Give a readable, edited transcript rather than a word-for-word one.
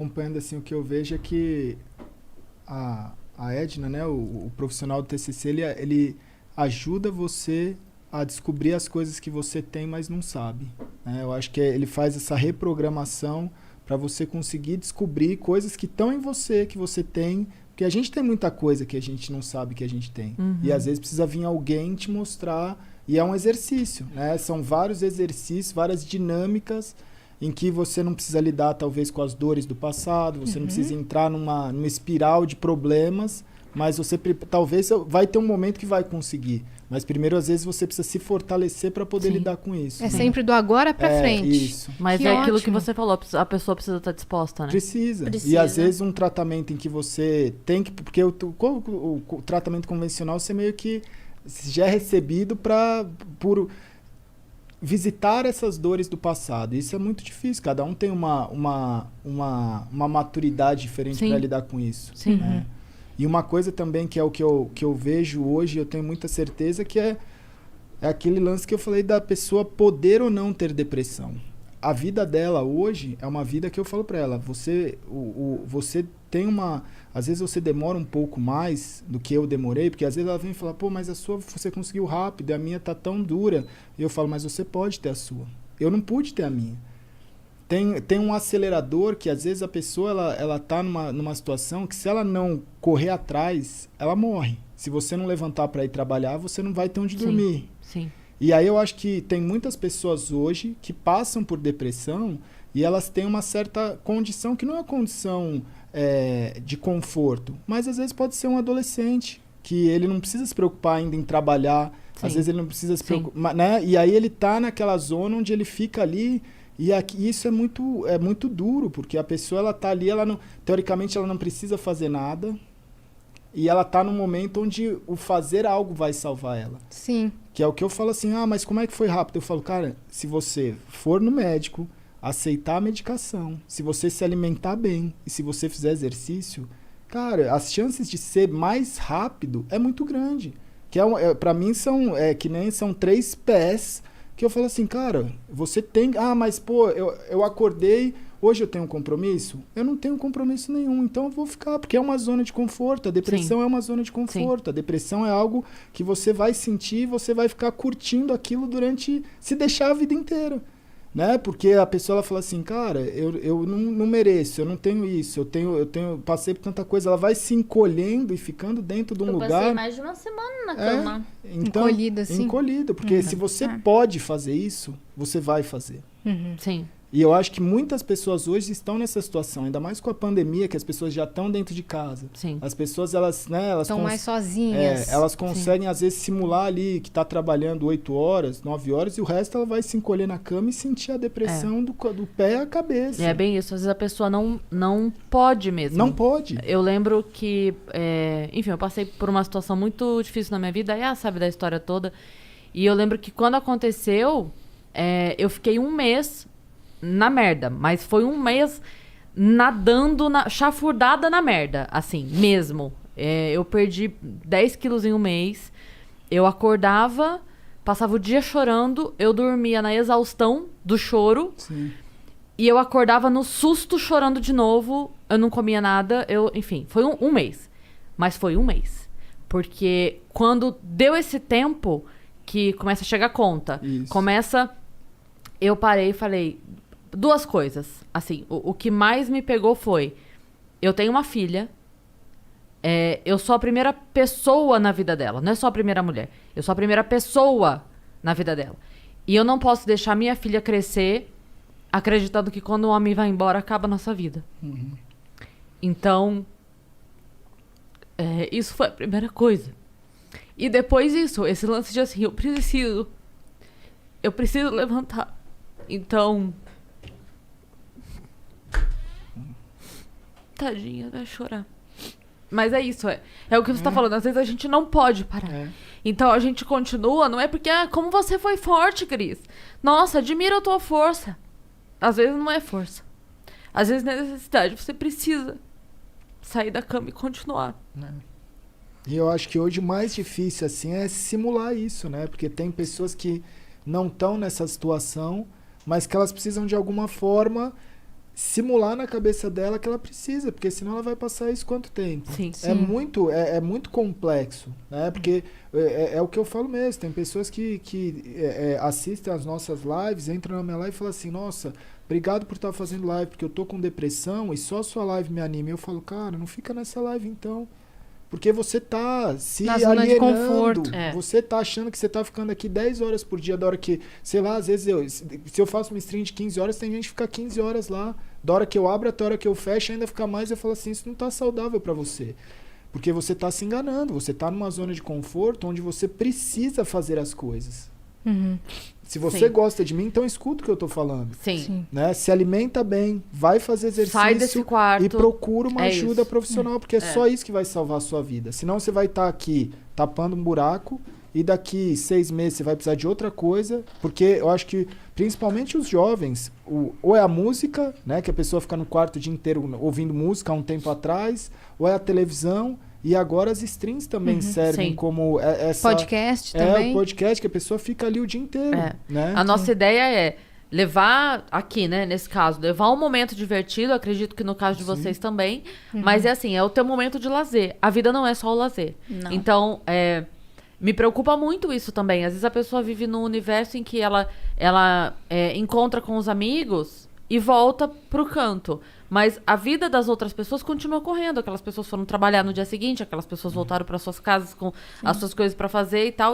Acompanhando assim, o que eu vejo é que a Edna, né, o profissional do TCC, ele ajuda você a descobrir as coisas que você tem, mas não sabe, né? Eu acho que ele faz essa reprogramação para você conseguir descobrir coisas que estão em você, que você tem, porque a gente tem muita coisa que a gente não sabe que a gente tem. E às vezes precisa vir alguém te mostrar, e é um exercício, né? São vários exercícios, várias dinâmicas em que você não precisa lidar talvez com as dores do passado, você não precisa entrar numa espiral de problemas, mas você talvez vai ter um momento que vai conseguir. Mas primeiro, às vezes, você precisa se fortalecer para poder lidar com isso. É sempre do agora para frente. Isso. Mas Que é aquilo ótimo. que você falou, a pessoa precisa estar disposta, né? Precisa. E às vezes um tratamento em que você tem que... Porque o tratamento convencional você meio que já é recebido por visitar essas dores do passado. Isso é muito difícil. Cada um tem uma maturidade diferente Sim. para lidar com isso. Sim. Né? E uma coisa também que é o que eu vejo hoje, eu tenho muita certeza, que é aquele lance que eu falei da pessoa poder ou não ter depressão. A vida dela hoje é uma vida que eu falo para ela, você tem uma... Às vezes você demora um pouco mais do que eu demorei, porque às vezes ela vem e fala, pô, mas a sua você conseguiu rápido, a minha tá tão dura. E eu falo, mas você pode ter a sua. Eu não pude ter a minha. Tem um acelerador que às vezes a pessoa ela tá numa situação que se ela não correr atrás, ela morre. Se você não levantar para ir trabalhar, você não vai ter onde dormir. Sim. E aí eu acho que tem muitas pessoas hoje que passam por depressão e elas têm uma certa condição que não é uma condição de conforto, mas às vezes pode ser um adolescente que ele não precisa se preocupar ainda em trabalhar, às vezes ele não precisa se preocupar, né? E aí ele tá naquela zona onde ele fica ali. E aqui, isso é muito duro, porque a pessoa ela tá ali, teoricamente ela não precisa fazer nada, e ela tá num momento onde o fazer algo vai salvar ela. Sim. Que é o que eu falo assim, mas como é que foi rápido? Eu falo, cara, se você for no médico, aceitar a medicação, se você se alimentar bem, e se você fizer exercício, cara, as chances de ser mais rápido é muito grande. Que pra mim são 3 pés que eu falo assim, cara, você tem... mas pô, eu acordei, hoje eu tenho um compromisso? Eu não tenho compromisso nenhum, então eu vou ficar, porque é uma zona de conforto, a depressão é uma zona de conforto, a depressão é algo que você vai sentir, você vai ficar curtindo aquilo se deixar a vida inteira. Né? Porque a pessoa ela fala assim, cara, eu não mereço, eu não tenho isso, passei por tanta coisa, ela vai se encolhendo e ficando dentro de um lugar. Eu passei mais de uma semana na cama. Então, encolhida, assim. Encolhido, porque se você pode fazer isso, você vai fazer. Sim. E eu acho que muitas pessoas hoje estão nessa situação, ainda mais com a pandemia, que as pessoas já estão dentro de casa. Sim. As pessoas, elas estão mais sozinhas. Elas conseguem, às vezes, simular ali que está trabalhando 8 horas, 9 horas, e o resto ela vai se encolher na cama e sentir a depressão do pé à cabeça. É bem isso. Às vezes a pessoa não pode mesmo. Não pode. Eu lembro que, enfim, eu passei por uma situação muito difícil na minha vida, aí sabe da história toda. E eu lembro que quando aconteceu, eu fiquei um mês na merda, mas foi um mês nadando, chafurdada na merda, assim, mesmo. Eu perdi 10 quilos em um mês, eu acordava, passava o dia chorando, eu dormia na exaustão do choro. Sim. E eu acordava no susto chorando de novo, eu não comia nada, enfim, foi um mês. Mas foi um mês. Porque quando deu esse tempo que começa a chegar a conta, eu parei e falei... 2 coisas, assim, o que mais me pegou foi, eu tenho uma filha, eu sou a primeira pessoa na vida dela, não é só a primeira mulher, eu sou a primeira pessoa na vida dela. E eu não posso deixar minha filha crescer acreditando que quando o homem vai embora, acaba a nossa vida. Então, isso foi a primeira coisa. E depois isso, esse lance de assim, eu preciso levantar. Então... Tadinha, vai chorar. Mas é isso, é o que você tá falando. Às vezes a gente não pode parar. Então a gente continua, não é porque, como você foi forte, Cris. Nossa, admiro a tua força. Às vezes não é força. Às vezes não é necessidade. Você precisa sair da cama e continuar. E eu acho que hoje o mais difícil, assim, é simular isso, né? Porque tem pessoas que não estão nessa situação, mas que elas precisam de alguma forma simular na cabeça dela que ela precisa, porque senão ela vai passar isso quanto tempo? Sim. É muito complexo, né? Porque é o que eu falo mesmo, tem pessoas que assistem as nossas lives, entram na minha live e falam assim, nossa, obrigado por estar fazendo live, porque eu tô com depressão e só a sua live me anima. E eu falo, cara, não fica nessa live então. Porque você tá se na zona de alienando, conforto. você tá achando que você tá ficando aqui 10 horas por dia, da hora que, sei lá, às vezes se eu faço uma stream de 15 horas, tem gente que fica 15 horas lá, da hora que eu abro até a hora que eu fecho, ainda fica mais, eu falo assim, isso não tá saudável pra você. Porque você tá se enganando, você tá numa zona de conforto onde você precisa fazer as coisas. Uhum. Se você Sim. gosta de mim, então escuta o que eu tô falando. Sim. Né? Se alimenta bem, vai fazer exercício Sai desse quarto. e procura uma ajuda isso. profissional, porque é só isso que vai salvar a sua vida. Senão você vai estar aqui tapando um buraco e daqui 6 meses você vai precisar de outra coisa, porque eu acho que principalmente os jovens, ou é a música, né, que a pessoa fica no quarto o dia inteiro ouvindo música há um tempo atrás, ou é a televisão, e agora as streams também servem sim. como essa... Podcast também. o podcast que a pessoa fica ali o dia inteiro, né? A nossa ideia é levar aqui, né, nesse caso, levar um momento divertido, acredito que no caso de vocês também, mas é assim, é o teu momento de lazer. A vida não é só o lazer. Não. Então, me preocupa muito isso também. Às vezes a pessoa vive num universo em que ela encontra com os amigos e volta pro canto. Mas a vida das outras pessoas continua correndo. Aquelas pessoas foram trabalhar no dia seguinte, aquelas pessoas voltaram para suas casas com as suas coisas para fazer e tal.